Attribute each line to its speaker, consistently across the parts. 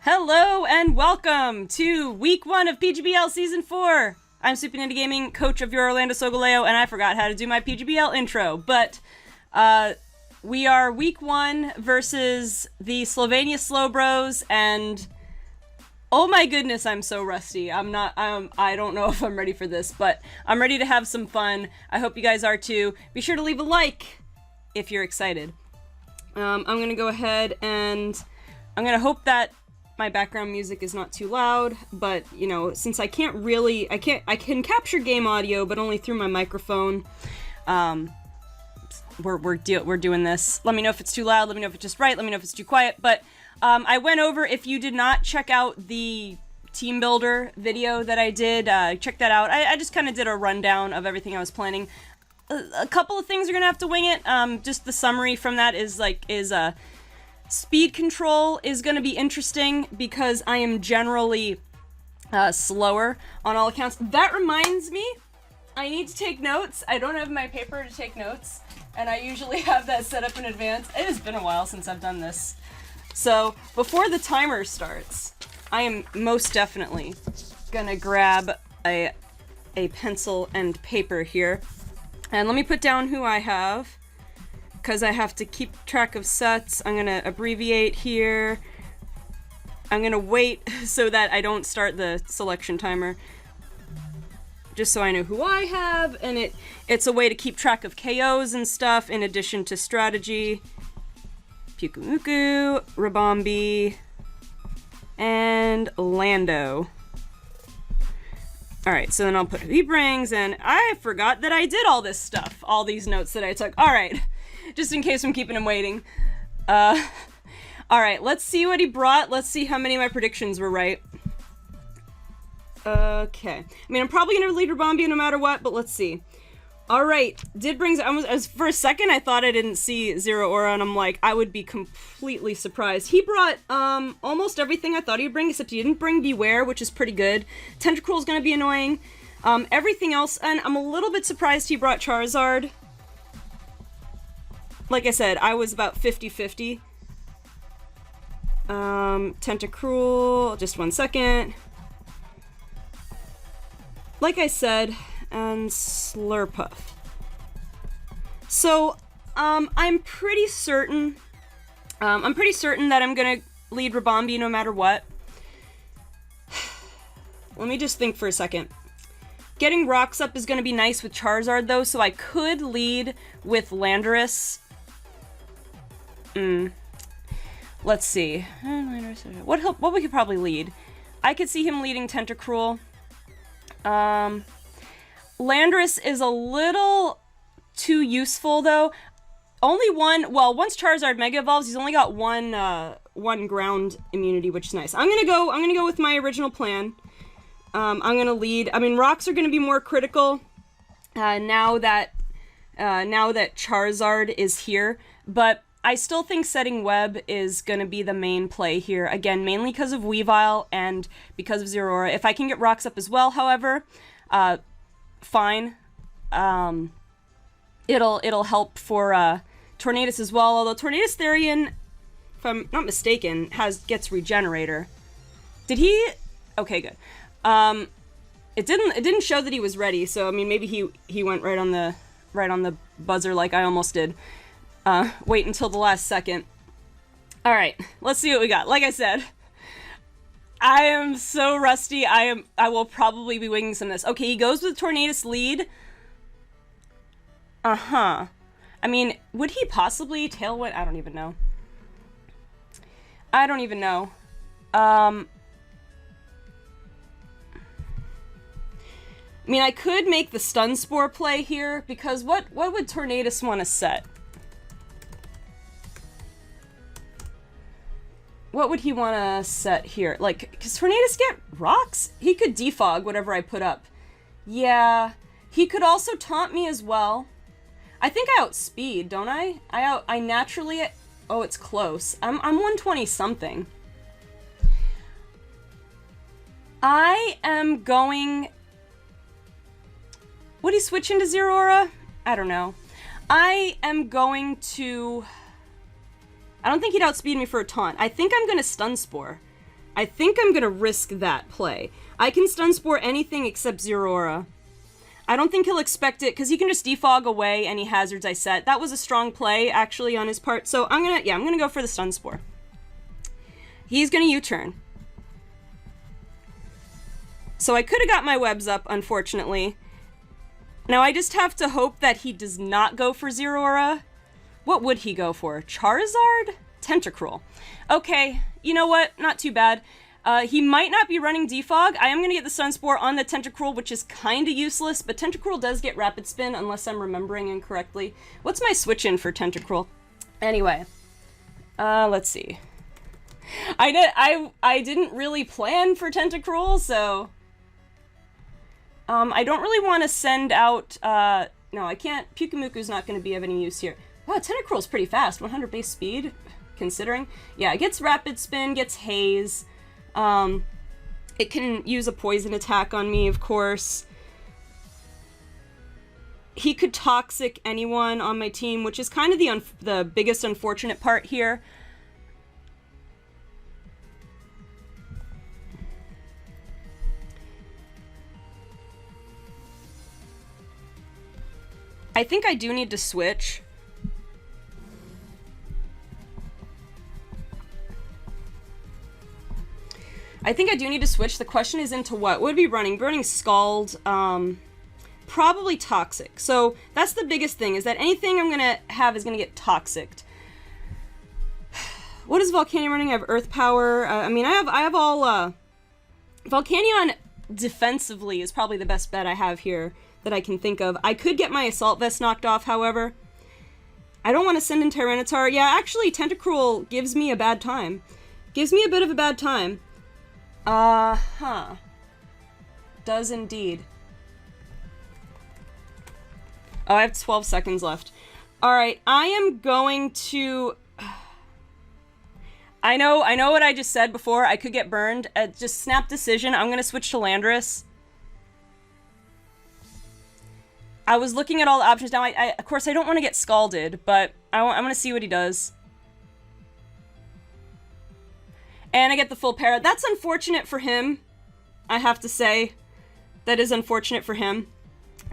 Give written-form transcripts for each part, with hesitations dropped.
Speaker 1: Hello and welcome to week 1 of PGBL Season 4. I'm SweetBananaGaming, coach of your Orlando Solgaleo, and I forgot how to do my PGBL intro, but we are week 1 versus the Slovenia Slowbros, and oh my goodness, I'm so rusty. I don't know if I'm ready for this, but I'm ready to have some fun. I hope you guys are too. Be sure to leave a like if you're excited. I'm gonna go ahead and I'm gonna hope that my background music is not too loud, but you know, since I can capture game audio, but only through my microphone. We're doing this. Let me know if it's too loud. Let me know if it's just right. Let me know if it's too quiet. But I went over. If you did not check out the team builder video that I did, check that out. I just kind of did a rundown of everything I was planning. A couple of things are gonna have to wing it. Just the summary from that is speed control is going to be interesting because I am generally slower on all accounts. That reminds me, I need to take notes. I don't have my paper to take notes, and I usually have that set up in advance. It has been a while since I've done this. So before the timer starts, I am most definitely going to grab a pencil and paper here. And let me put down who I have, because I have to keep track of sets. I'm gonna abbreviate here. I'm gonna wait so that I don't start the selection timer, just so I know who I have, and it's a way to keep track of KOs and stuff in addition to strategy. Pukumuku, Rabombi, and Lando. Alright, so then I'll put who he brings, and I forgot that I did all this stuff, all these notes that I took. Alright. Just in case I'm keeping him waiting. Alright, let's see what he brought. Let's see how many of my predictions were right. Okay. I mean, I'm probably gonna lead Rabombi no matter what, but let's see. Alright, for a second I thought I didn't see Zero Aura, and I'm like, I would be completely surprised. He brought, almost everything I thought he'd bring, except he didn't bring Beware, which is pretty good. Tentacruel's gonna be annoying. Everything else, and I'm a little bit surprised he brought Charizard. Like I said, I was about 50-50. Tentacruel, just one second. Like I said, and Slurpuff. So, I'm pretty certain that I'm gonna lead Rabombi no matter what. Let me just think for a second. Getting rocks up is gonna be nice with Charizard though, so I could lead with Landorus. Let's see. What we could probably lead? I could see him leading Tentacruel. Landorus is a little too useful though. Once Charizard Mega Evolves, he's only got one ground immunity, which is nice. I'm gonna go with my original plan. I'm gonna lead. I mean, rocks are gonna be more critical now that Charizard is here, but I still think setting Web is going to be the main play here. Again, mainly because of Weavile and because of Zero Aura. If I can get rocks up as well, however, fine. It'll help for Tornadus as well. Although Tornadus Therian, if I'm not mistaken, gets Regenerator. Did he? Okay, good. It didn't show that he was ready. So I mean, maybe he went right on the buzzer like I almost did. Wait until the last second. Alright, let's see what we got. Like I said, I am so rusty. I will probably be winging some of this. Okay, he goes with Tornadus lead. I mean, would he possibly Tailwind? I don't even know. I mean, I could make the Stun Spore play here, because what would Tornadus want to set? What would he want to set here? Like, because Tornadus get rocks? He could defog whatever I put up. Yeah. He could also taunt me as well. I think I outspeed, don't I? I naturally... Oh, it's close. I'm 120 something. I am going... Would he switch into Zero Aura? I don't know. I am going to... I don't think he'd outspeed me for a taunt. I think I'm going to Stun Spore. I think I'm gonna risk that play. I can stun spore anything except Zeraora. I don't think he'll expect it, because he can just defog away any hazards I set. That was a strong play, actually, on his part. So I'm gonna go for the stun spore. He's gonna U-turn. So I could have got my webs up, unfortunately. Now I just have to hope that he does not go for Zeraora. What would he go for? Charizard? Tentacruel. Okay, you know what? Not too bad. He might not be running Defog. I am going to get the Stun Spore on the Tentacruel, which is kind of useless, but Tentacruel does get Rapid Spin, unless I'm remembering incorrectly. What's my switch in for Tentacruel? Anyway, let's see. I didn't really plan for Tentacruel, so... I don't really want to send out, no, I can't. Pyukumuku's not going to be of any use here. Wow, Tentacruel's pretty fast. 100 base speed, considering. Yeah, it gets Rapid Spin, gets Haze. It can use a poison attack on me, of course. He could Toxic anyone on my team, which is kind of the biggest unfortunate part here. I think I do need to switch. I think I do need to switch. The question is into what? What would be running? Burning Scald, probably Toxic. So that's the biggest thing, is that anything I'm gonna have is gonna get Toxicked. What is Volcanion running? I have Earth Power. I mean, I have all, Volcanion defensively is probably the best bet I have here that I can think of. I could get my Assault Vest knocked off, however. I don't want to send in Tyranitar. Yeah, actually, Tentacruel gives me a bad time. Gives me a bit of a bad time. Does indeed. Oh, I have 12 seconds left. Alright, I am going to... I know what I just said before. I could get burned. Just snap decision. I'm gonna switch to Landorus. I was looking at all the options. Now, of course, I don't want to get scalded, but I'm going to see what he does. And I get the full para. That's unfortunate for him, I have to say. That is unfortunate for him.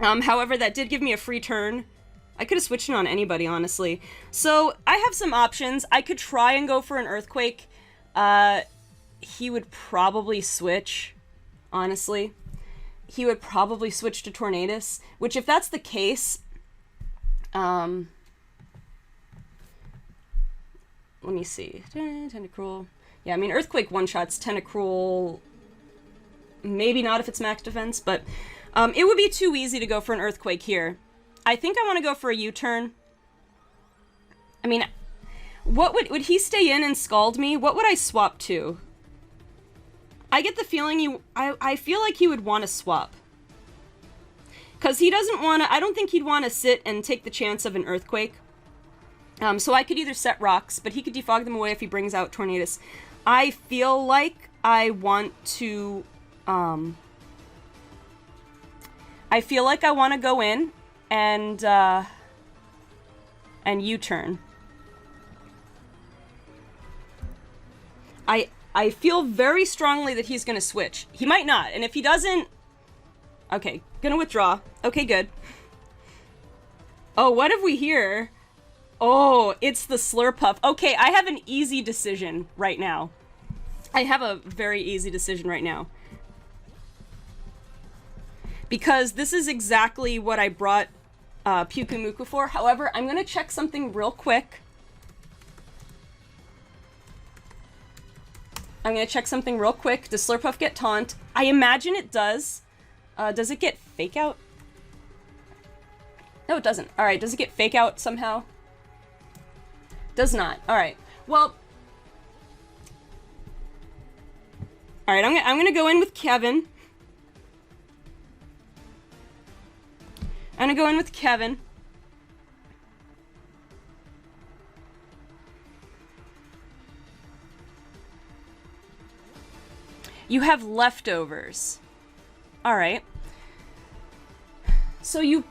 Speaker 1: However, that did give me a free turn. I could have switched it on anybody, honestly. So, I have some options. I could try and go for an Earthquake. He would probably switch, honestly. He would probably switch to Tornadus, which if that's the case, let me see. Tentacruel. Yeah, I mean, Earthquake one-shots Tentacruel, maybe not if it's max defense, but it would be too easy to go for an Earthquake here. I think I want to go for a U-turn. I mean, what would he stay in and Scald me? What would I swap to? I get the feeling I feel like he would want to swap. Because he doesn't want to... I don't think he'd want to sit and take the chance of an Earthquake. So I could either set rocks, but he could defog them away if he brings out Tornadus. I feel like I want to... I feel like I want to go in and U-turn. I feel very strongly that he's gonna switch. He might not, and if he doesn't... Okay, gonna withdraw. Okay, good. Oh, what have we here? Oh, it's the Slurpuff. Okay, I have an easy decision right now. I have a very easy decision right now. Because this is exactly what I brought Pyukumuku for. However, I'm gonna check something real quick. I'm gonna check something real quick. Does Slurpuff get Taunt? I imagine it does. Does it get Fake Out? No, it doesn't. Alright, does it get Fake Out somehow? Does not. Alright. Well... Alright, I'm gonna go in with Kevin. I'm gonna go in with Kevin. You have leftovers. Alright. So you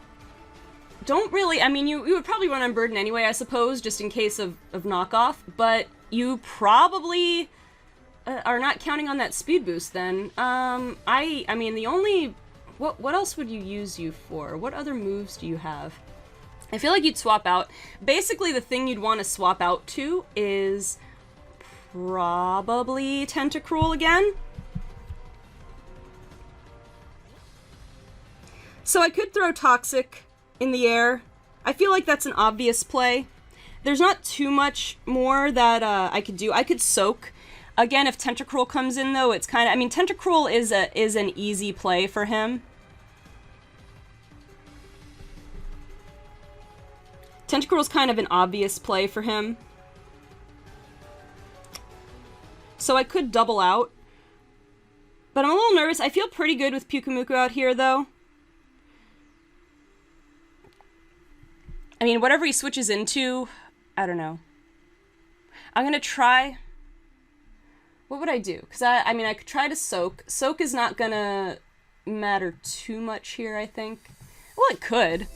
Speaker 1: don't really... I mean, you would probably run Unburden anyway, I suppose, just in case of knockoff. But you probably... are not counting on that speed boost then. I mean, the only... What else would you use you for? What other moves do you have? I feel like you'd swap out. Basically, the thing you'd want to swap out to is probably Tentacruel again. So I could throw Toxic in the air. I feel like that's an obvious play. There's not too much more that I could do. I could Soak. Again, if Tentacruel comes in, though, it's kind of... I mean, Tentacruel is an easy play for him. Tentacruel's kind of an obvious play for him. So I could double out. But I'm a little nervous. I feel pretty good with Pyukumuku out here, though. I mean, whatever he switches into, I don't know. I'm gonna try... What would I do? Because I mean, I could try to Soak. Soak is not gonna matter too much here, I think. Well, it could.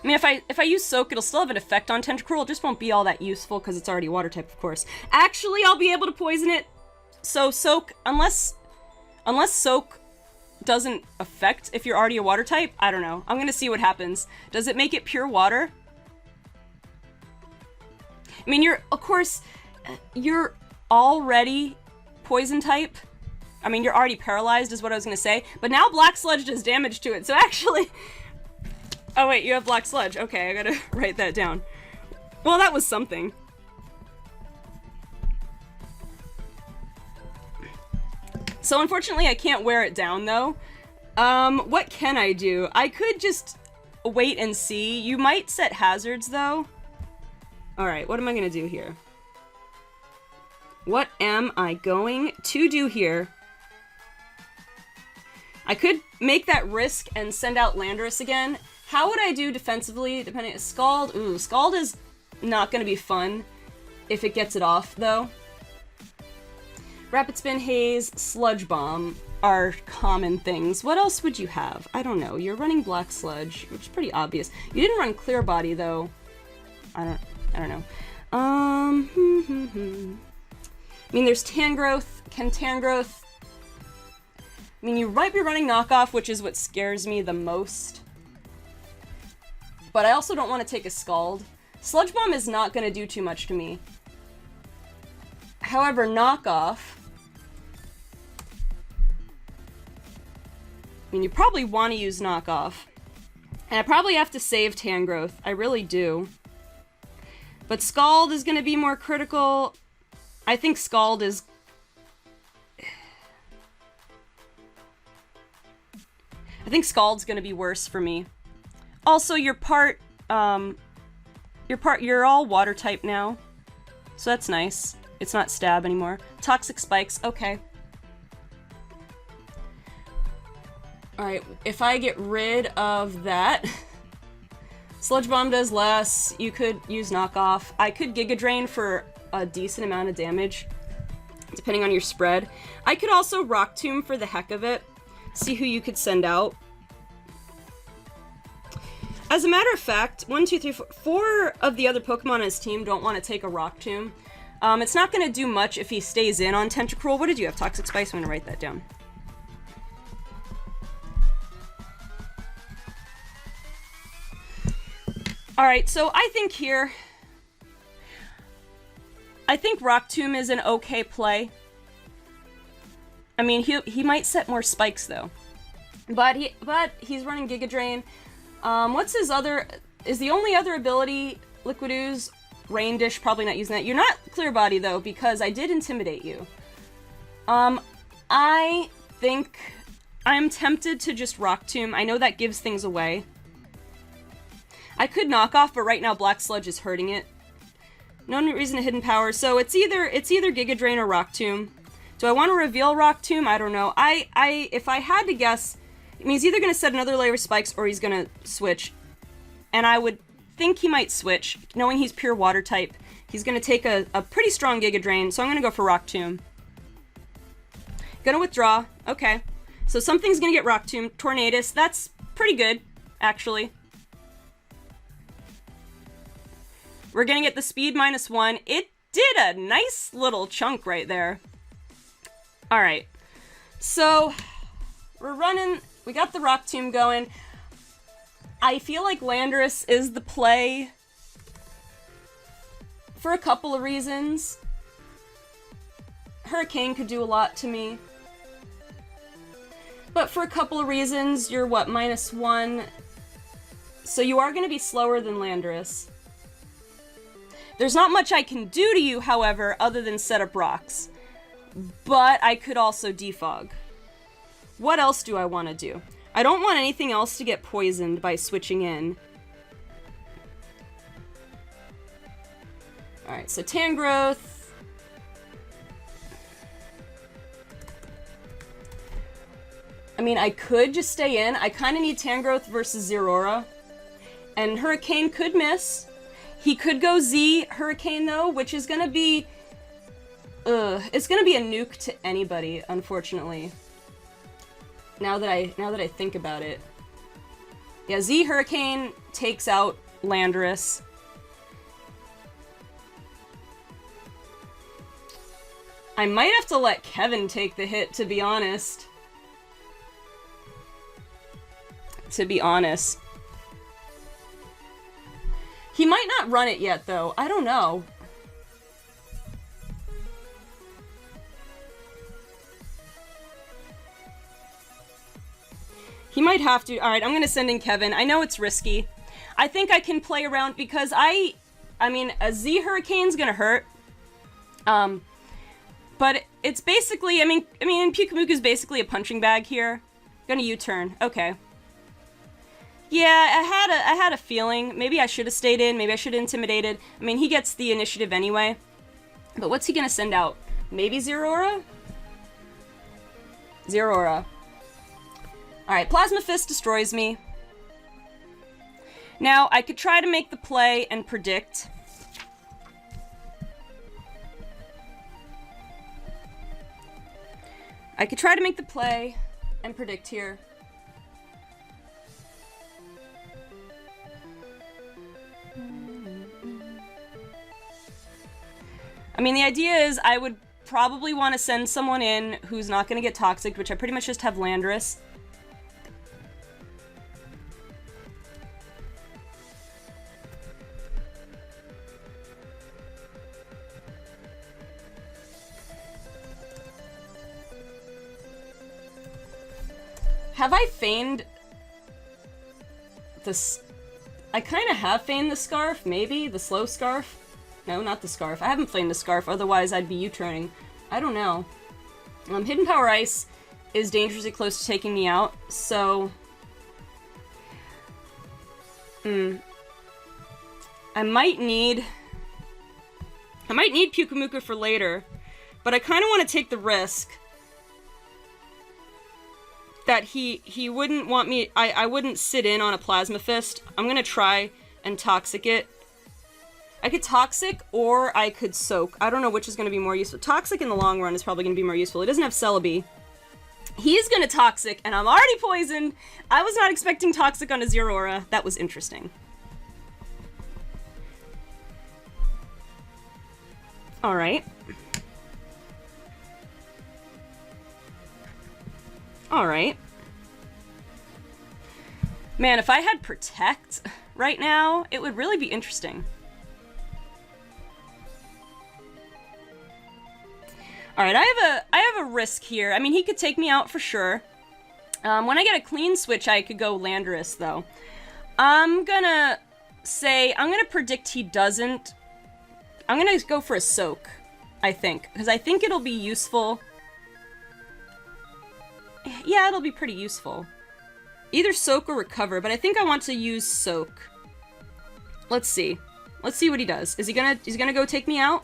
Speaker 1: I mean, if I use Soak, it'll still have an effect on Tentacruel. It just won't be all that useful because it's already water type, of course. Actually, I'll be able to poison it. So Soak, unless Soak doesn't affect if you're already a water type, I don't know. I'm gonna see what happens. Does it make it pure water? I mean, of course, you're already poison type. I mean, you're already paralyzed is what I was gonna say, but now Black Sludge does damage to it, so actually... Oh wait, you have Black Sludge. Okay, I gotta write that down. Well, that was something. So unfortunately, I can't wear it down, though. What can I do? I could just wait and see. You might set hazards, though. Alright, what am I gonna do here? What am I going to do here? I could make that risk and send out Landorus again. How would I do defensively, depending... Scald? Ooh, Scald is not gonna be fun if it gets it off, though. Rapid Spin, Haze, Sludge Bomb are common things. What else would you have? I don't know. You're running Black Sludge, which is pretty obvious. You didn't run Clear Body, though. I don't know. I mean, there's Tangrowth. Can Tangrowth... I mean, you might be running Knockoff, which is what scares me the most. But I also don't want to take a Scald. Sludge Bomb is not going to do too much to me. However, Knockoff... I mean, you probably want to use Knockoff. And I probably have to save Tangrowth. I really do. But Scald is going to be more critical. I think Scald is... I think Scald's going to be worse for me. Also, you're all water type now. So that's nice. It's not Stab anymore. Toxic Spikes, okay. Alright, if I get rid of that... Sludge Bomb does less. You could use Knockoff. I could Giga Drain for a decent amount of damage, depending on your spread. I could also Rock Tomb for the heck of it. See who you could send out. As a matter of fact, 1, 2, 3, 4, 4 of the other Pokemon on his team don't want to take a Rock Tomb. It's not going to do much if he stays in on Tentacruel. What did you have? Toxic Spice? I'm going to write that down. Alright, so I think here... I think Rock Tomb is an okay play. I mean, he might set more spikes, though. But he's running Giga Drain. What's his other... Is the only other ability Liquid Ooze? Rain Dish, probably not using that. You're not Clear Body, though, because I did Intimidate you. I think I'm tempted to just Rock Tomb. I know that gives things away. I could Knockoff, but right now Black Sludge is hurting it. No reason to Hidden Power, so it's either Giga Drain or Rock Tomb. Do I want to reveal Rock Tomb? I don't know. If I had to guess, I mean, he's either going to set another layer of spikes or he's going to switch. And I would think he might switch, knowing he's pure water type. He's going to take a pretty strong Giga Drain, so I'm going to go for Rock Tomb. Gonna withdraw. Okay. So something's going to get Rock Tomb. Tornadus. That's pretty good, actually. We're going to get the speed -1. It did a nice little chunk right there. Alright. So, we're running... We got the Rock Tomb going. I feel like Landorus is the play for a couple of reasons. Hurricane could do a lot to me. But for a couple of reasons, you're what, -1? So you are going to be slower than Landorus. There's not much I can do to you, however, other than set up rocks. But I could also defog. What else do I want to do? I don't want anything else to get poisoned by switching in. Alright, so Tangrowth. I mean, I could just stay in. I kind of need Tangrowth versus Zeraora. And Hurricane could miss. He could go Z Hurricane, though, which is going to be... it's going to be a nuke to anybody, unfortunately. Now that I think about it. Yeah, Z Hurricane takes out Landorus. I might have to let Kevin take the hit, to be honest. He might not run it yet, though. I don't know. He might have to. Alright, I'm gonna send in Kevin. I know it's risky. I think I can play around because I mean, a Z Hurricane's gonna hurt. But it's basically, I mean, Pyukumuku's basically a punching bag here. Gonna U-turn. Okay. Yeah, I had a feeling. Maybe I should have stayed in. Maybe I should have intimidated. I mean, he gets the initiative anyway. But what's he gonna send out? Maybe Zeraora? Zeraora. Alright, Plasma Fist destroys me. Now, I could try to make the play and predict. I could try to make the play and predict here. I mean, the idea is I would probably want to send someone in who's not going to get toxic, which I pretty much just have Landorus. Have I feigned this? I kind of have feigned the Scarf, maybe? The slow Scarf? No, not the Scarf. I haven't feigned the Scarf, otherwise I'd be U-turning. I don't know. Hidden Power Ice is dangerously close to taking me out, so... I might need Pyukumuku for later, but I kind of want to take the risk that he wouldn't want me... I wouldn't sit in on a Plasma Fist. I'm gonna try and Toxic it. I could Toxic, or I could Soak. I don't know which is gonna be more useful. Toxic in the long run is probably gonna be more useful. It doesn't have Celebi. He's gonna Toxic, and I'm already poisoned! I was not expecting Toxic on a Zeraora. That was interesting. Alright. Alright. Man, if I had Protect right now, it would really be interesting. Alright, I have a risk here. I mean, he could take me out for sure. When I get a clean switch, I could go Landorus, though. I'm gonna predict he doesn't. I'm gonna go for a Soak, I think. Because I think it'll be useful. Yeah, it'll be pretty useful. Either Soak or Recover, but I think I want to use Soak. Let's see. Let's see what he does. Is he gonna go take me out?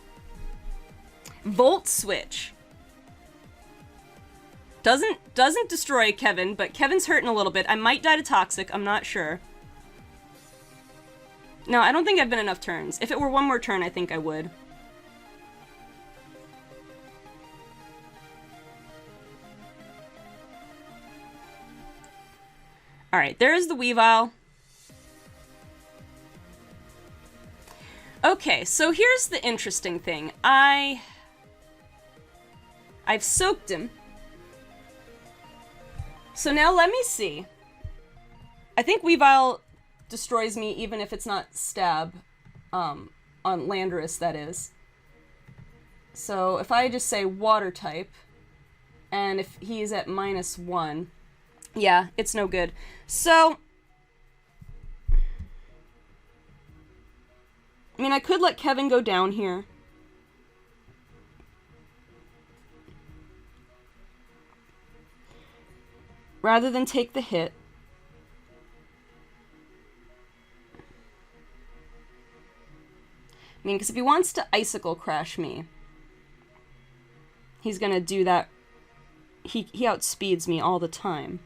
Speaker 1: Volt Switch. Doesn't destroy Kevin, but Kevin's hurting a little bit. I might die to Toxic, I'm not sure. No, I don't think I've been enough turns. If it were one more turn, I think I would. Alright, there's the Weavile. Okay, so here's the interesting thing. I've soaked him. So now let me see. I think Weavile destroys me even if it's not stab, on Landorus, that is. So if I just say water type, and if he's at -1, yeah, it's no good. So, I mean, I could let Kevin go down here. Rather than take the hit. I mean, because if he wants to Icicle Crash me, he's gonna do that. He outspeeds me all the time.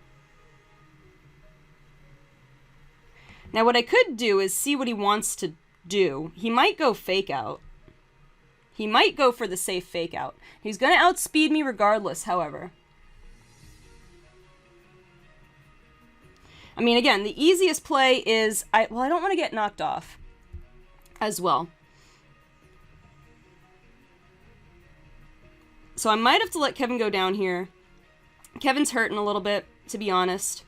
Speaker 1: Now what I could do is see what he wants to do. He might go Fake Out. He might go for the safe Fake Out. He's gonna outspeed me regardless, however. I mean, again, the easiest play is... well, I don't want to get knocked off as well. So I might have to let Kevin go down here. Kevin's hurting a little bit, to be honest.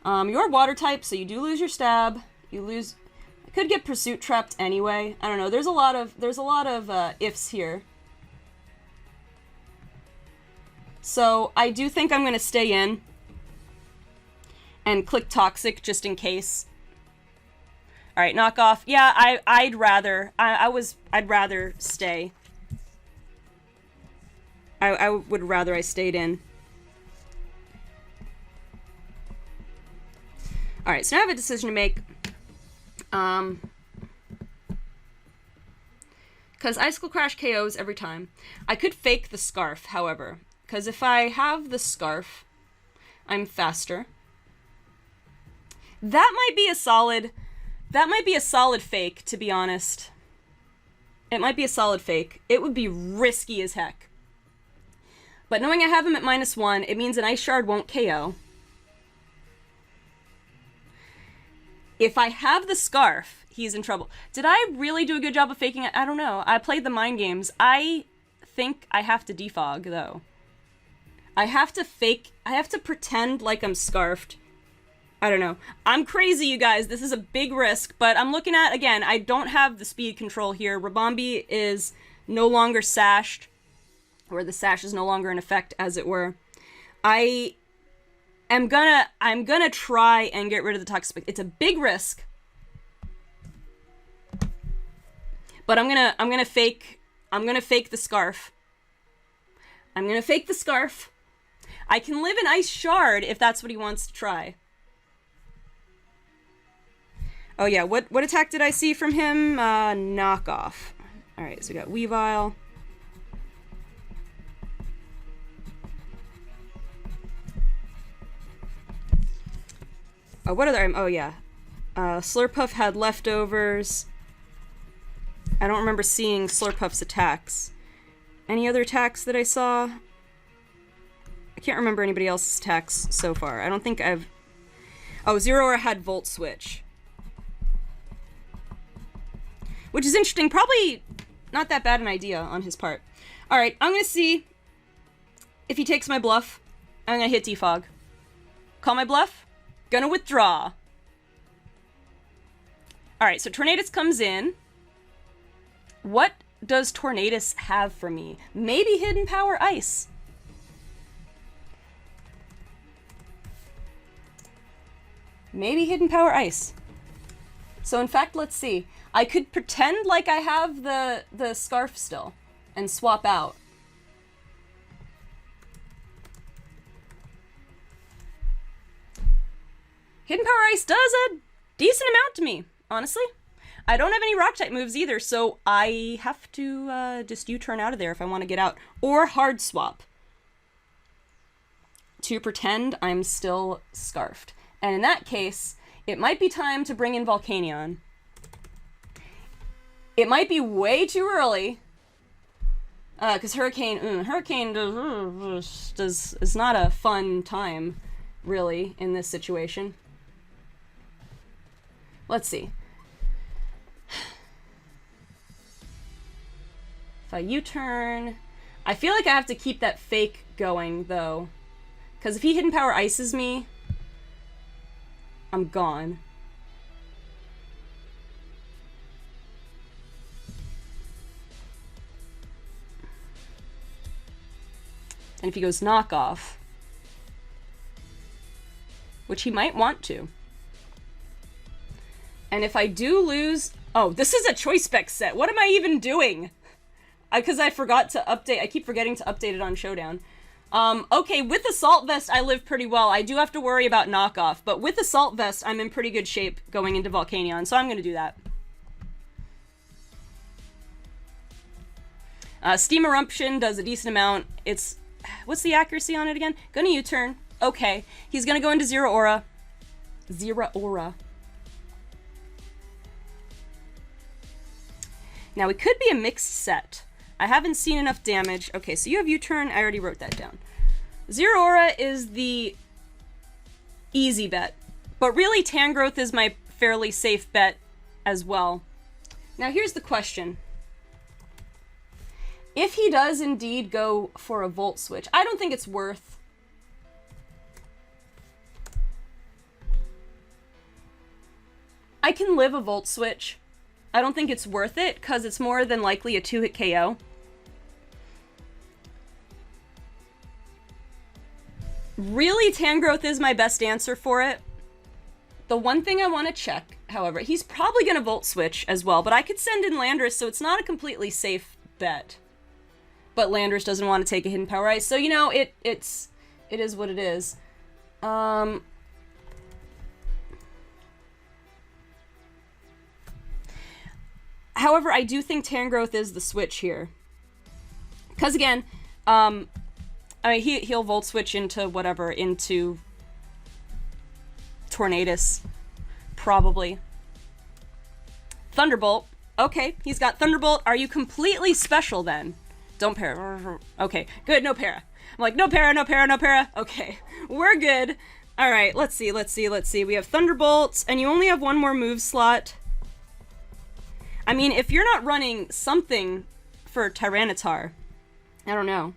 Speaker 1: You're water type, so you do lose your stab. You lose... I could get Pursuit trapped anyway. I don't know. There's a lot of ifs here. So I do think I'm going to stay in and click Toxic just in case. All right, knock off. Yeah, I'd rather stay. I would rather I stayed in. All right, so now I have a decision to make. Because Icicle Crash KOs every time. I could fake the Scarf, however, because if I have the Scarf, I'm faster. That might be a solid fake, to be honest. It might be a solid fake. It would be risky as heck. But knowing I have him at -1, it means an Ice Shard won't KO. If I have the Scarf, he's in trouble. Did I really do a good job of faking it? I don't know. I played the mind games. I think I have to defog, though. I have to pretend like I'm scarfed. I don't know. I'm crazy, you guys. This is a big risk, but I'm looking at, again, I don't have the speed control here. Rabombi is no longer sashed, or the sash is no longer in effect, as it were. I'm gonna try and get rid of the Toxic. It's a big risk. But I'm gonna fake the Scarf. I'm gonna fake the Scarf. I can live in Ice Shard if that's what he wants to try. Oh yeah, what attack did I see from him? Knockoff. Alright, so we got Weavile. Oh, what other... oh yeah. Slurpuff had leftovers. I don't remember seeing Slurpuff's attacks. Any other attacks that I saw? I can't remember anybody else's attacks so far. I don't think I've... oh, Zeraora had Volt Switch. Which is interesting. Probably not that bad an idea on his part. Alright, I'm gonna see if he takes my bluff. I'm gonna hit defog. Call my bluff. Gonna withdraw. Alright, so Tornadus comes in. What does Tornadus have for me? Maybe Hidden Power Ice. Maybe Hidden Power Ice. So in fact, let's see. I could pretend like I have the Scarf still and swap out. Hidden Power Ice does a decent amount to me, honestly. I don't have any Rock-type moves either, so I have to just U-turn out of there if I want to get out. Or hard swap. To pretend I'm still Scarfed. And in that case, it might be time to bring in Volcanion. It might be way too early. Because Hurricane is not a fun time, really, in this situation. Let's see. If I U-turn... I feel like I have to keep that fake going, though. Because if he Hidden Power Ices me, I'm gone. And if he goes knockoff, which he might want to. And if I do lose... Oh, this is a choice spec set. What am I even doing? Because I forgot to update. I keep forgetting to update it on Showdown. Okay, with Assault Vest, I live pretty well. I do have to worry about knockoff, but with Assault Vest, I'm in pretty good shape going into Volcanion, so I'm going to do that. Steam Eruption does a decent amount. It's... What's the accuracy on it again? Gonna U-turn. Okay. He's gonna go into Zero Aura. Zero Aura. Now, it could be a mixed set. I haven't seen enough damage. Okay, so you have U-turn. I already wrote that down. Zero Aura is the easy bet. But really, Tangrowth is my fairly safe bet as well. Now, here's the question. If he does indeed go for a Volt Switch, I don't think it's worth. I can live a Volt Switch. I don't think it's worth it, because it's more than likely a 2-hit KO. Really, Tangrowth is my best answer for it. The one thing I want to check, however, he's probably going to Volt Switch as well, but I could send in Landorus, so it's not a completely safe bet. But Landorus doesn't want to take a Hidden Power Ice, so, you know, it is what it is. However, I do think Tangrowth is the switch here. Because, again, I mean, he'll Volt Switch into whatever, into Tornadus, probably. Thunderbolt. Okay, he's got Thunderbolt. Are you completely special, then? Don't para. Okay, good, no para. I'm like, no para, no para, no para. Okay, we're good. All right, let's see. We have Thunderbolts, and you only have one more move slot. I mean, if you're not running something for Tyranitar, I don't know.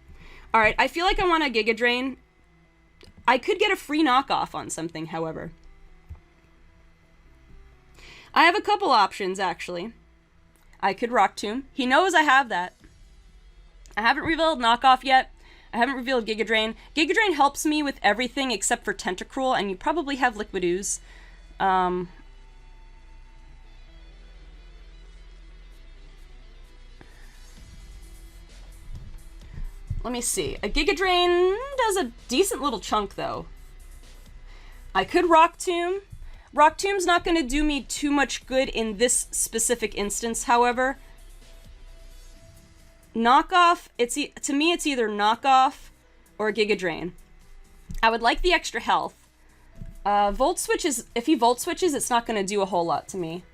Speaker 1: All right, I feel like I want a Giga Drain. I could get a free knockoff on something, however. I have a couple options, actually. I could Rock Tomb. He knows I have that. I haven't revealed knockoff yet. I haven't revealed Giga Drain. Giga Drain helps me with everything except for Tentacruel, and you probably have Liquid Ooze. Let me see. A Giga Drain does a decent little chunk, though. I could Rock Tomb. Rock Tomb's not going to do me too much good in this specific instance, however. Knockoff, to me, it's either Knockoff or Giga Drain. I would like the extra health. Volt Switches, if he Volt Switches, it's not going to do a whole lot to me.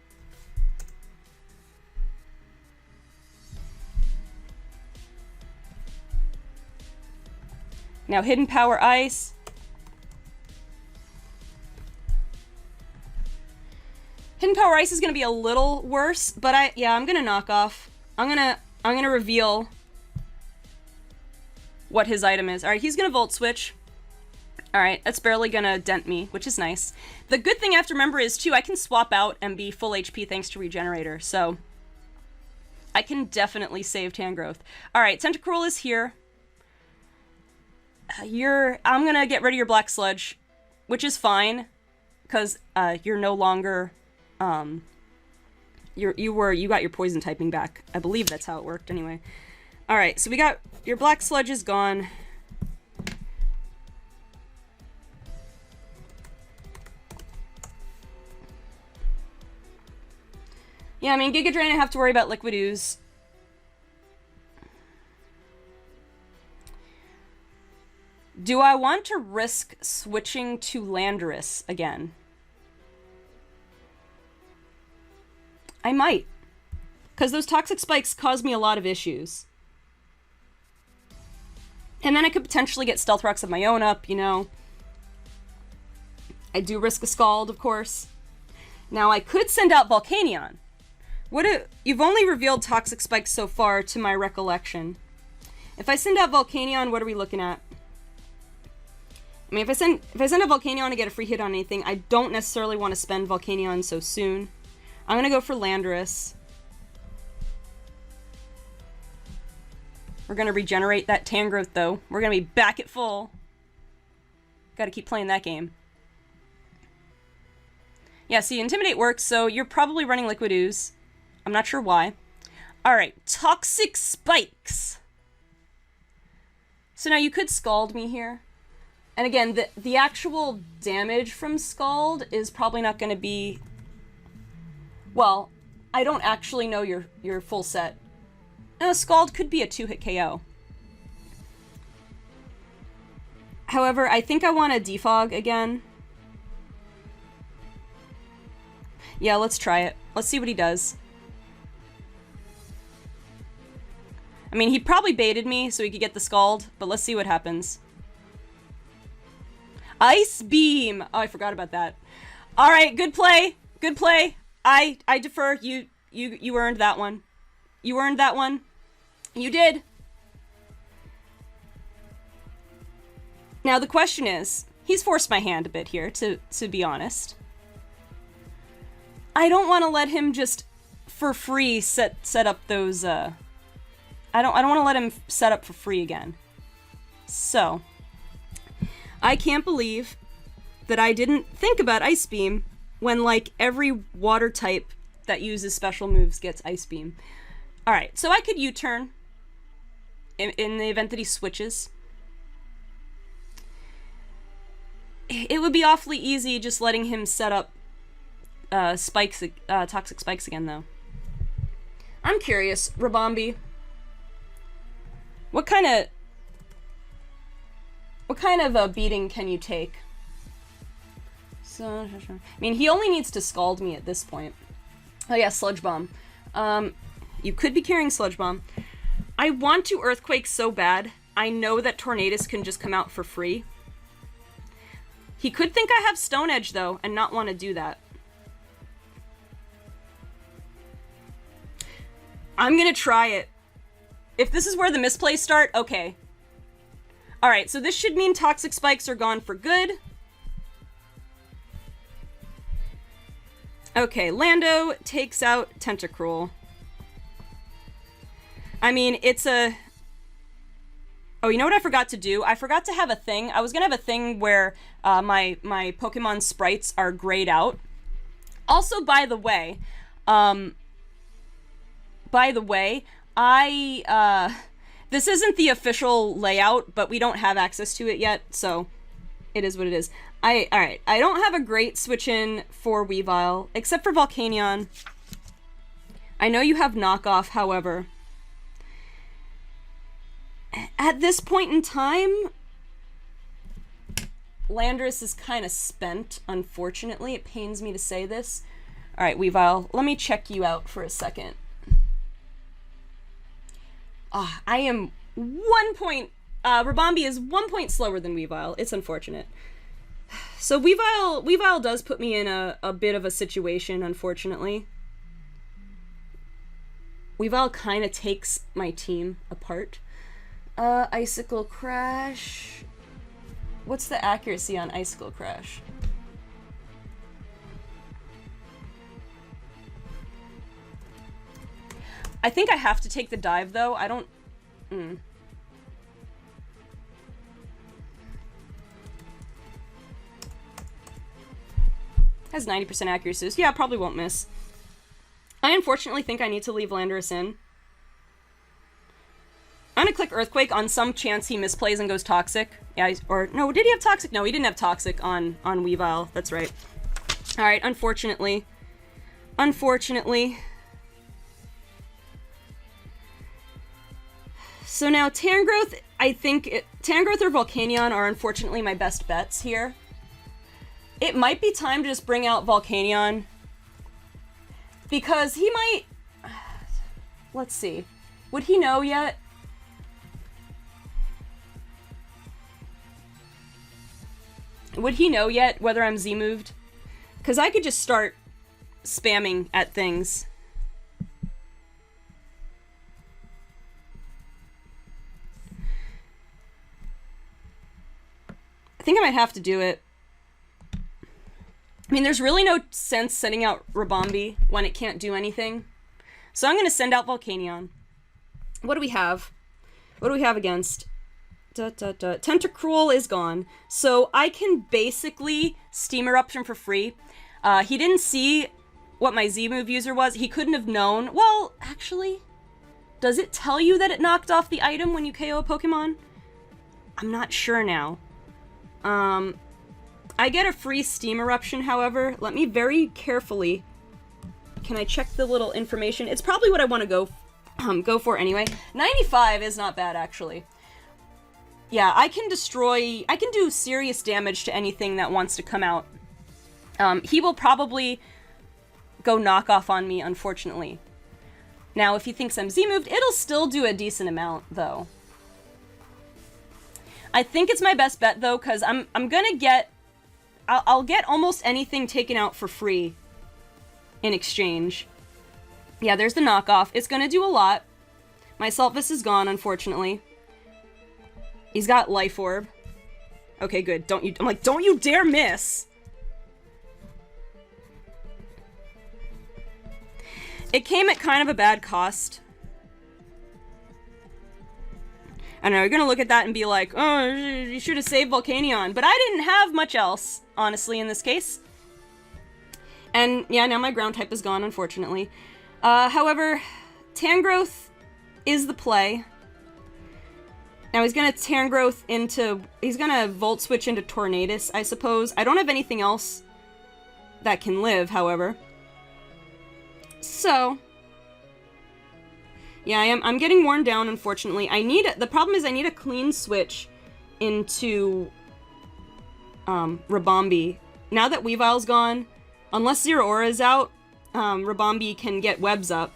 Speaker 1: Now, Hidden Power Ice. Hidden Power Ice is going to be a little worse, but I'm going to knock off. I'm going to reveal what his item is. All right, he's going to Volt Switch. All right, that's barely going to dent me, which is nice. The good thing I have to remember is, too, I can swap out and be full HP thanks to Regenerator, so I can definitely save Tangrowth. All right, Tentacruel is here. I'm going to get rid of your Black Sludge, which is fine, because you're no longer... you got your poison typing back. I believe that's how it worked anyway. All right, so we got your Black Sludge is gone. Yeah, I mean, Giga Drain, I have to worry about Liquid Ooze. Do I want to risk switching to Landorus again? I might. Because those Toxic Spikes cause me a lot of issues. And then I could potentially get Stealth Rocks of my own up, you know. I do risk a Scald, of course. Now, I could send out Volcanion. You've only revealed Toxic Spikes so far, to my recollection. If I send out Volcanion, what are we looking at? I mean, if I send a Volcanion to get a free hit on anything, I don't necessarily want to spend Volcanion so soon. I'm gonna go for Landorus. We're gonna regenerate that Tangrowth, though. We're gonna be back at full. Gotta keep playing that game. Yeah, see, Intimidate works, so you're probably running Liquid Ooze. I'm not sure why. Alright, Toxic Spikes. So now you could Scald me here. And again, the actual damage from Scald is probably not going to be... Well, I don't actually know your full set. No, Scald could be a 2-hit KO. However, I think I want to Defog again. Yeah, let's try it. Let's see what he does. I mean, he probably baited me so he could get the Scald, but let's see what happens. Ice Beam! Oh, I forgot about that. Alright, good play. Good play. I defer. You earned that one. You earned that one. You did. Now the question is, he's forced my hand a bit here, to be honest. I don't want to let him just for free set up those I don't want to let him set up for free again. So, I can't believe that I didn't think about Ice Beam when, like, every water type that uses special moves gets Ice Beam. Alright, so I could U-turn in the event that he switches. It would be awfully easy just letting him set up spikes, toxic spikes again, though. I'm curious, Rabombi. What kind of a beating can you take? So, I mean, he only needs to Scald me at this point. Oh yeah, Sludge Bomb. You could be carrying Sludge Bomb. I want to Earthquake so bad. I know that Tornadus can just come out for free. He could think I have Stone Edge, though, and not want to do that. I'm gonna try it. If this is where the misplays start, okay. Alright, so this should mean Toxic Spikes are gone for good. Okay, Lando takes out Tentacruel. I mean, it's a... Oh, you know what I forgot to do? I forgot to have a thing. I was gonna have a thing where my Pokemon sprites are grayed out. Also, by the way, this isn't the official layout, but we don't have access to it yet, so it is what it is. Alright, I don't have a great switch-in for Weavile, except for Volcanion. I know you have knockoff, however. At this point in time, Landorus is kind of spent, unfortunately. It pains me to say this. Alright, Weavile, let me check you out for a second. I am 1 point... Rabombi is 1 point slower than Weavile. It's unfortunate. So Weavile does put me in a bit of a situation, unfortunately. Weavile kind of takes my team apart. Icicle Crash... What's the accuracy on Icicle Crash? I think I have to take the dive, though. I don't... Has 90% accuracy, so yeah, probably won't miss. I unfortunately think I need to leave Landorus in. I'm gonna click Earthquake on some chance he misplays and goes Toxic. Yeah, or no, did he have Toxic? No, he didn't have Toxic on Weavile. That's right. Alright, unfortunately. Unfortunately. So now Tangrowth, I think... Tangrowth or Volcanion are unfortunately my best bets here. It might be time to just bring out Volcanion. Because he might... Let's see. Would he know yet? Would he know yet whether I'm Z-moved? Because I could just start spamming at things. think I might have to do it. I mean, there's really no sense sending out Rabombi when it can't do anything. So I'm going to send out Volcanion. What do we have? What do we have against? Tentacruel is gone. So I can basically Steam Eruption for free. He didn't see what my Z-move user was. He couldn't have known. Well, actually, does it tell you that it knocked off the item when you KO a Pokemon? I'm not sure now. I get a free Steam Eruption, however. Let me very carefully... Can I check the little information? It's probably what I want to go for anyway. 95 is not bad, actually. Yeah, I can do serious damage to anything that wants to come out. He will probably go knockoff on me, unfortunately. Now, if he thinks I'm Z-moved, it'll still do a decent amount, though. I think it's my best bet, though, because I'm gonna get... I'll get almost anything taken out for free in exchange. Yeah, there's the knockoff. It's gonna do a lot. My Saltvis is gone, unfortunately. He's got Life Orb. Okay, good. I'm like, don't you dare miss! It came at kind of a bad cost. I don't know, you're gonna look at that and be like, oh, you should have saved Volcanion. But I didn't have much else, honestly, in this case. And yeah, now my ground type is gone, unfortunately. However, Tangrowth is the play. Now he's gonna Tangrowth into... He's gonna Volt Switch into Tornadus, I suppose. I don't have anything else that can live, however. So... Yeah, I'm getting worn down, unfortunately. The problem is I need a clean switch into Rabombi. Now that Weavile's gone, unless Zeraora is out, Rabombi can get webs up.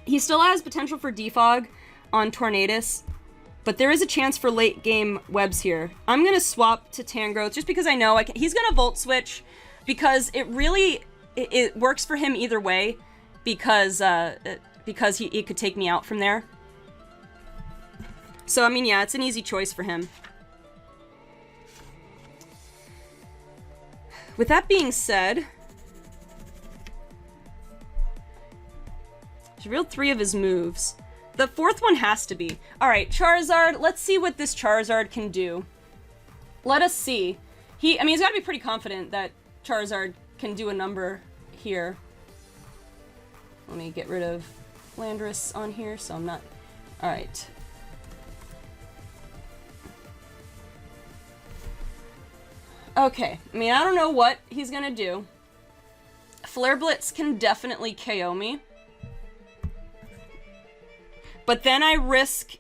Speaker 1: He still has potential for defog on Tornadus, but there is a chance for late game webs here. I'm gonna swap to Tangrowth just because I know he's gonna Volt Switch because it really it works for him either way because he could take me out from there. So I mean, yeah, it's an easy choice for him. With that being said, he's revealed 3 of his moves. The 4th one has to be. Alright, Charizard, let's see what this Charizard can do. Let us see. He's got to be pretty confident that Charizard can do a number here. Let me get rid of Landorus on here, so I'm not... Alright. Okay, I mean, I don't know what he's gonna do. Flare Blitz can definitely KO me. But then I risk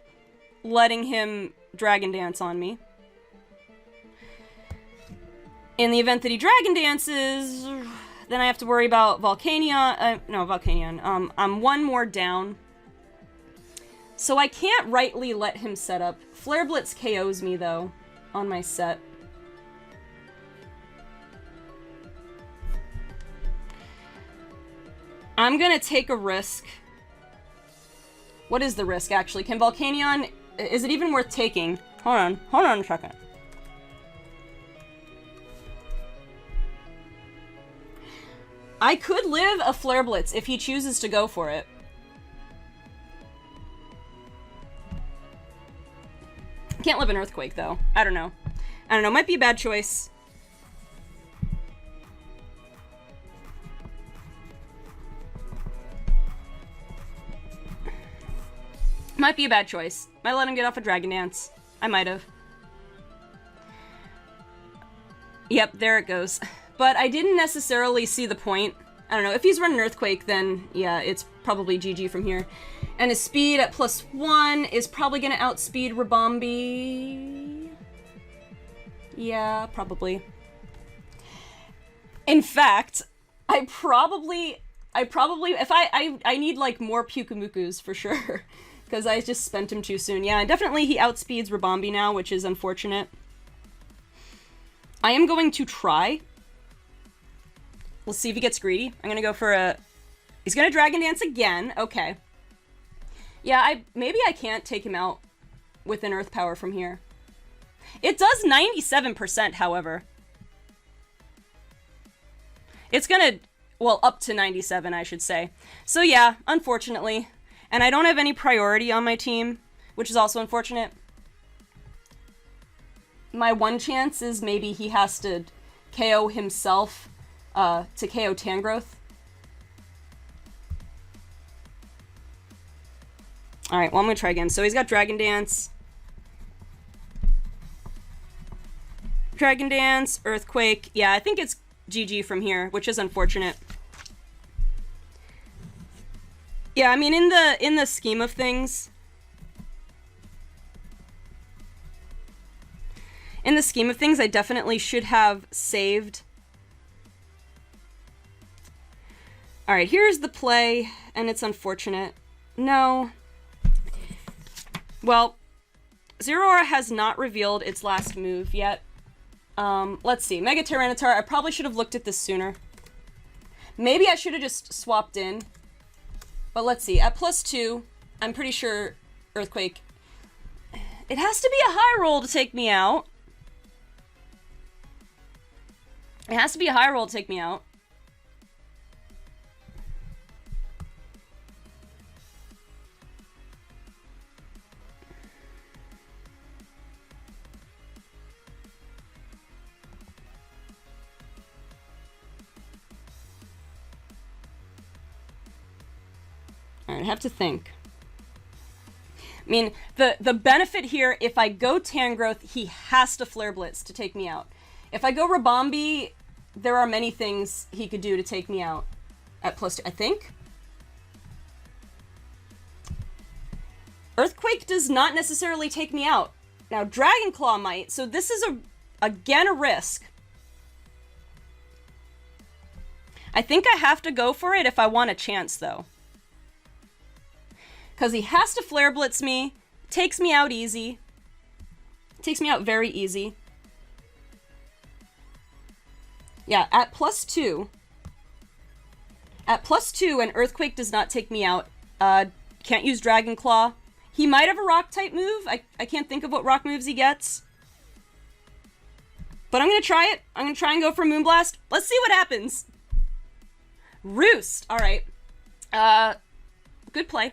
Speaker 1: letting him Dragon Dance on me. In the event that he Dragon Dances, then I have to worry about Volcanion. No, Volcanion. I'm one more down. So I can't rightly let him set up. Flare Blitz KOs me, though, on my set. I'm gonna take a risk. What is the risk, actually? Can Volcanion... Is it even worth taking? Hold on a second. I could live a Flare Blitz if he chooses to go for it. Can't live an Earthquake, though. I don't know. Might be a bad choice. Might be a bad choice. Might let him get off a Dragon Dance. I might have. Yep, there it goes. But I didn't necessarily see the point. I don't know. If he's running Earthquake, then yeah, it's probably GG from here. And his speed at +1 is probably going to outspeed Rabombi. Yeah, probably. In fact, I probably, if I need like more Pyukumukus for sure. Because I just spent him too soon. Yeah, and definitely he outspeeds Rabombi now, which is unfortunate. I am going to try. We'll see if he gets greedy. I'm going to go for a... He's going to Dragon Dance again. Okay. Yeah, maybe I can't take him out with an Earth Power from here. It does 97%, however. It's gonna, well, up to 97, I should say. So yeah, unfortunately. And I don't have any priority on my team, which is also unfortunate. My one chance is maybe he has to KO himself to KO Tangrowth. Alright, well, I'm gonna try again. So he's got Dragon Dance. Dragon Dance, Earthquake. Yeah, I think it's GG from here, which is unfortunate. Yeah, I mean, in the scheme of things, I definitely should have saved. All right, here's the play, and it's unfortunate. No. Well, Zeraora has not revealed its last move yet. Let's see. Mega Tyranitar, I probably should have looked at this sooner. Maybe I should have just swapped in. But let's see. At +2, I'm pretty sure Earthquake... It has to be a high roll to take me out. It has to be a high roll to take me out. I have to think. I mean, the benefit here, if I go Tangrowth, he has to Flare Blitz to take me out. If I go Rabombi, there are many things he could do to take me out at +2, I think. Earthquake does not necessarily take me out. Now, Dragon Claw might, so this is again a risk. I think I have to go for it if I want a chance, though. Because he has to Flare Blitz me, takes me out easy. Takes me out very easy. Yeah, at +2. At +2, and Earthquake does not take me out. Can't use Dragon Claw. He might have a Rock-type move. I can't think of what Rock moves he gets. But I'm going to try it. I'm going to try and go for Moonblast. Let's see what happens. Roost. All right. Good play.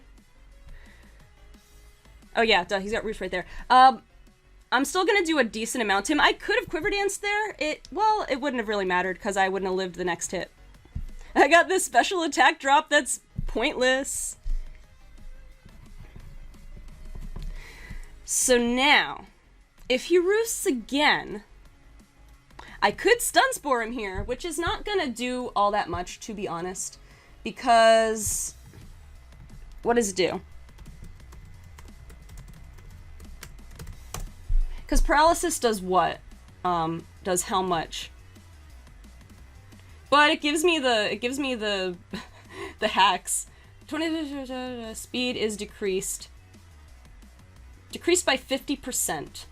Speaker 1: Oh, yeah, duh, he's got Roost right there. I'm still going to do a decent amount to him. I could have Quiver Danced there. Well, it wouldn't have really mattered because I wouldn't have lived the next hit. I got this special attack drop that's pointless. So now, if he Roosts again, I could Stun Spore him here, which is not going to do all that much, to be honest. Because, what does it do? Because Paralysis does what? Does how much? But it gives me the the hacks. 20 speed is decreased. Decreased by 50%.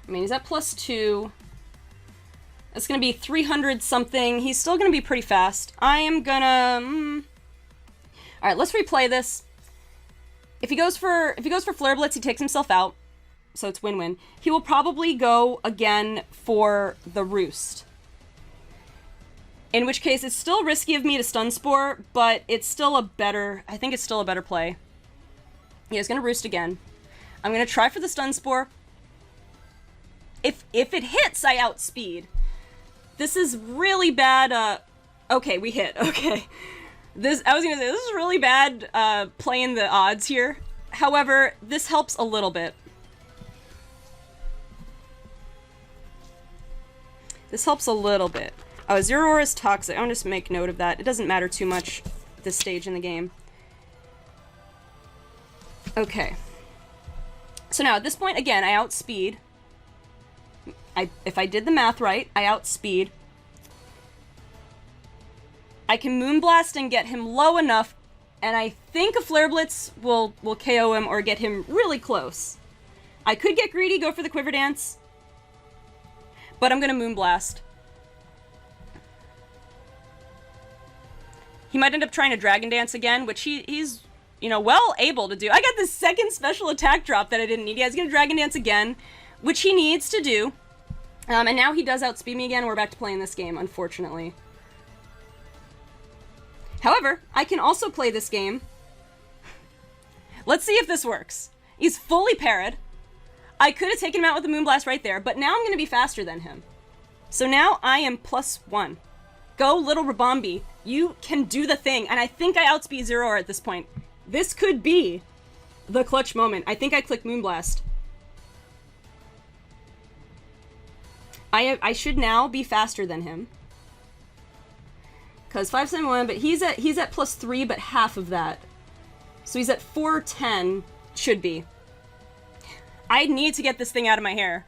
Speaker 1: I mean, he's at +2. That's gonna be 300 something. He's still gonna be pretty fast. I am gonna. All right, let's replay this. If he goes for Flare Blitz, he takes himself out, so it's win-win. He will probably go again for the Roost. In which case, it's still risky of me to Stun Spore, but it's still a better. I think it's still a better play. Yeah, he's gonna Roost again. I'm gonna try for the Stun Spore. If it hits, I outspeed. This is really bad. Okay, we hit. Okay. I was gonna say, this is really bad playing the odds here. However, this helps a little bit. This helps a little bit. Oh, Zeraora is toxic. I'll just make note of that. It doesn't matter too much at this stage in the game. Okay. So now, at this point, again, I outspeed. If I did the math right, I outspeed. I can Moonblast and get him low enough, and I think a Flare Blitz will KO him or get him really close. I could get greedy, go for the Quiver Dance, but I'm gonna Moonblast. He might end up trying to Dragon Dance again, which he's you know, well able to do. I got the second special attack drop that I didn't need. Yeah, he's gonna Dragon Dance again, which he needs to do. And now he does outspeed me again, and we're back to playing this game, unfortunately. However, I can also play this game. Let's see if this works. He's fully parried. I could have taken him out with the Moonblast right there, but now I'm going to be faster than him. So now I am +1. Go, little Rabombi. You can do the thing, and I think I outspeed Zero at this point. This could be the clutch moment. I think I clicked Moonblast. I should now be faster than him. Because 571, but he's at +3, but half of that. So he's at 410, should be. I need to get this thing out of my hair.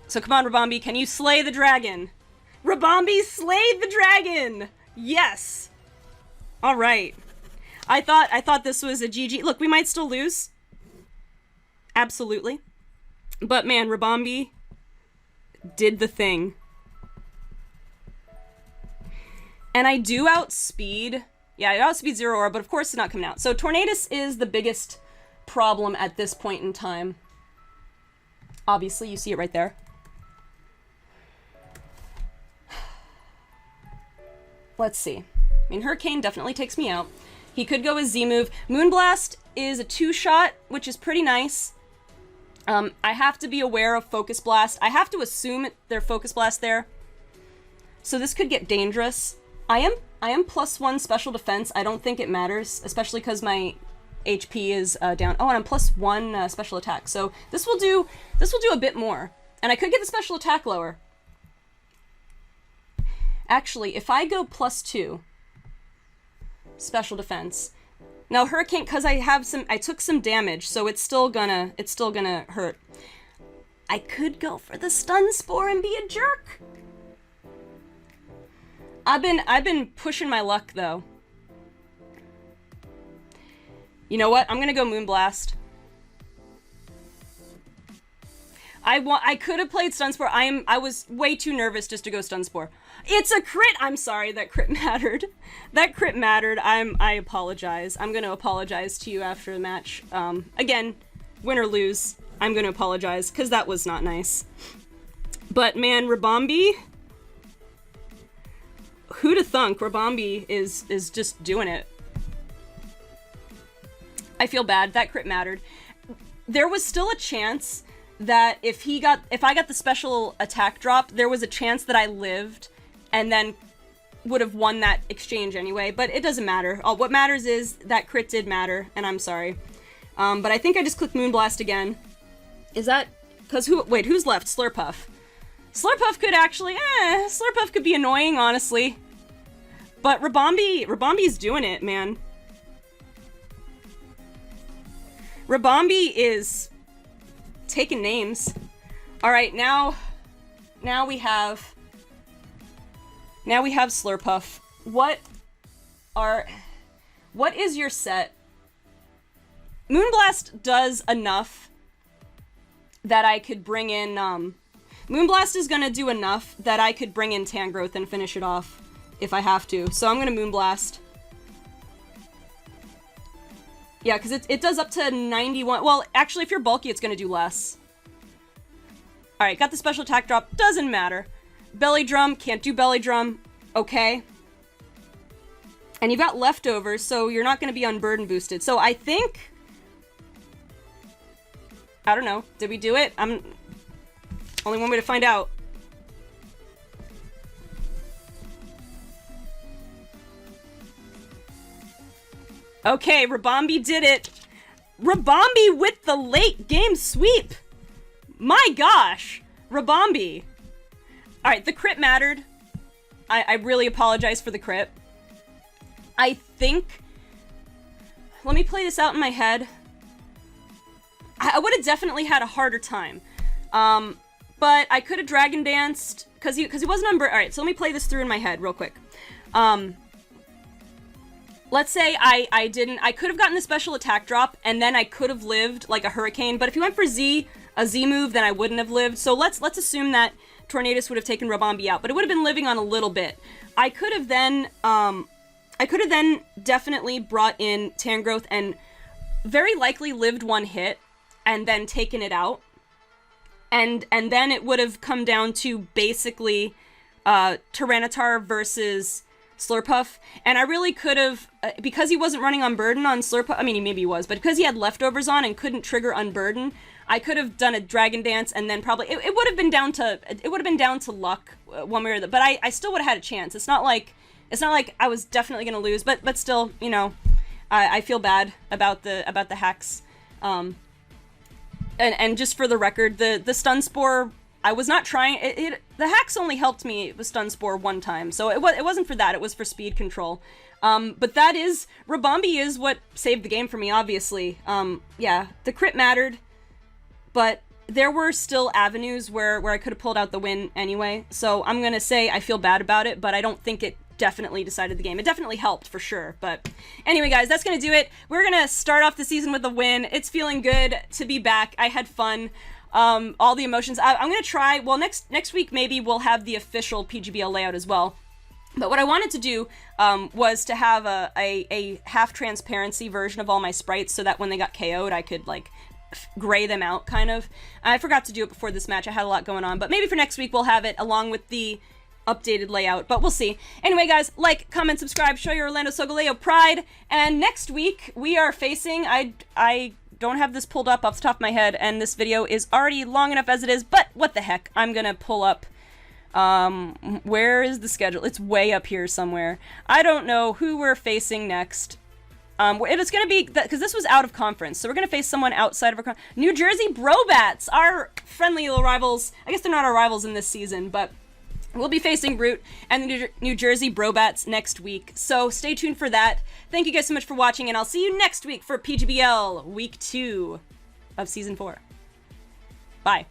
Speaker 1: So come on, Rabombi, can you slay the dragon? Rabombi slayed the dragon! Yes! Alright. I thought this was a GG. Look, we might still lose. Absolutely. But man, Rabombi did the thing. And I do outspeed. Yeah, I outspeed Zero Aura, but of course it's not coming out. So Tornadus is the biggest problem at this point in time. Obviously, you see it right there. Let's see. I mean, Hurricane definitely takes me out. He could go with Z-move. Moonblast is a 2-shot, which is pretty nice. I have to be aware of Focus Blast. I have to assume their Focus Blast there. So this could get dangerous. I am +1 special defense. I don't think it matters, especially because my HP is down. Oh, and I'm +1 special attack. So this will do a bit more. And I could get the special attack lower. Actually, if I go +2 special defense. Now Hurricane, because I took some damage, so it's still gonna hurt. I could go for the Stun Spore and be a jerk. I've been pushing my luck though. You know what? I'm gonna go Moonblast. I could have played Stun Spore. I was way too nervous just to go Stun Spore. It's a crit! I'm sorry, that crit mattered. That crit mattered. I apologize. I'm gonna apologize to you after the match. Again, win or lose, I'm gonna apologize, because that was not nice. But man, Rabombi... Who'da thunk? Rabombi is just doing it. I feel bad. That crit mattered. There was still a chance that if I got the special attack drop, there was a chance that I lived and then would have won that exchange anyway, but it doesn't matter. What matters is that crit did matter, and I'm sorry. But I think I just clicked Moonblast again. Is that... Because wait, who's left? Slurpuff. Slurpuff could actually... Slurpuff could be annoying, honestly. But Rabombi's doing it, man. Rabombi is taking names. Alright, now we have Slurpuff. What is your set? Moonblast does enough that I could bring in, Moonblast is gonna do enough that I could bring in Tangrowth and finish it off if I have to. So I'm gonna Moonblast. Yeah, because it does up to 91. Well, actually, if you're bulky, it's gonna do less. Alright, got the special attack drop. Doesn't matter. Belly Drum, can't do Belly Drum. Okay. And you've got leftovers, so you're not gonna be unburden boosted. So I think... I don't know. Did we do it? Only one way to find out. Okay, Rabombi did it. Rabombi with the late game sweep. My gosh. Rabombi. Alright, the crit mattered. I really apologize for the crit. I think... Let me play this out in my head. I would have definitely had a harder time. But I could have Dragon Danced, because he wasn't on... Alright, so let me play this through in my head real quick. Let's say I could have gotten the special attack drop, and then I could have lived like a Hurricane, but if he went for a Z move, then I wouldn't have lived. So let's assume that Tornadus would have taken Rabombi out, but it would have been living on a little bit. I could have then I could have then definitely brought in Tangrowth and very likely lived one hit and then taken it out. And then it would have come down to basically Tyranitar versus Slurpuff. And I really could have, because he wasn't running Unburden on Slurpuff, I mean, maybe he was, but because he had leftovers on and couldn't trigger Unburden, I could have done a Dragon Dance and then probably, it would have been down to luck one way or the other, but I still would have had a chance. It's not like I was definitely going to lose, but still, you know, I feel bad about the hacks. And just for the record, the Stun Spore, I was not trying, the hacks only helped me with Stun Spore one time, so it wasn't for that, it was for speed control. But that is, Rabombi is what saved the game for me, obviously. Yeah, the crit mattered, but there were still avenues where I could have pulled out the win anyway, so I'm gonna say I feel bad about it, but I don't think it definitely decided the game. It definitely helped, for sure, but anyway, guys, that's gonna do it. We're gonna start off the season with a win. It's feeling good to be back. I had fun. All the emotions. I'm gonna try, well, next week maybe we'll have the official PGBL layout as well. But what I wanted to do was to have a half transparency version of all my sprites so that when they got KO'd I could like gray them out, kind of. I forgot to do it before this match. I had a lot going on, but maybe for next week we'll have it along with the updated layout, but we'll see. Anyway, guys, like, comment, subscribe, show your Orlando Solgaleo pride, and next week we are facing, I don't have this pulled up off the top of my head, and this video is already long enough as it is, but what the heck, I'm gonna pull up, where is the schedule? It's way up here somewhere. I don't know who we're facing next. It's gonna be, because this was out of conference, so we're gonna face someone outside of our New Jersey Brobats, our friendly little rivals. I guess they're not our rivals in this season, but we'll be facing Root and the New Jersey Brobats next week, so stay tuned for that. Thank you guys so much for watching, and I'll see you next week for PGBL Week 2 of Season 4. Bye.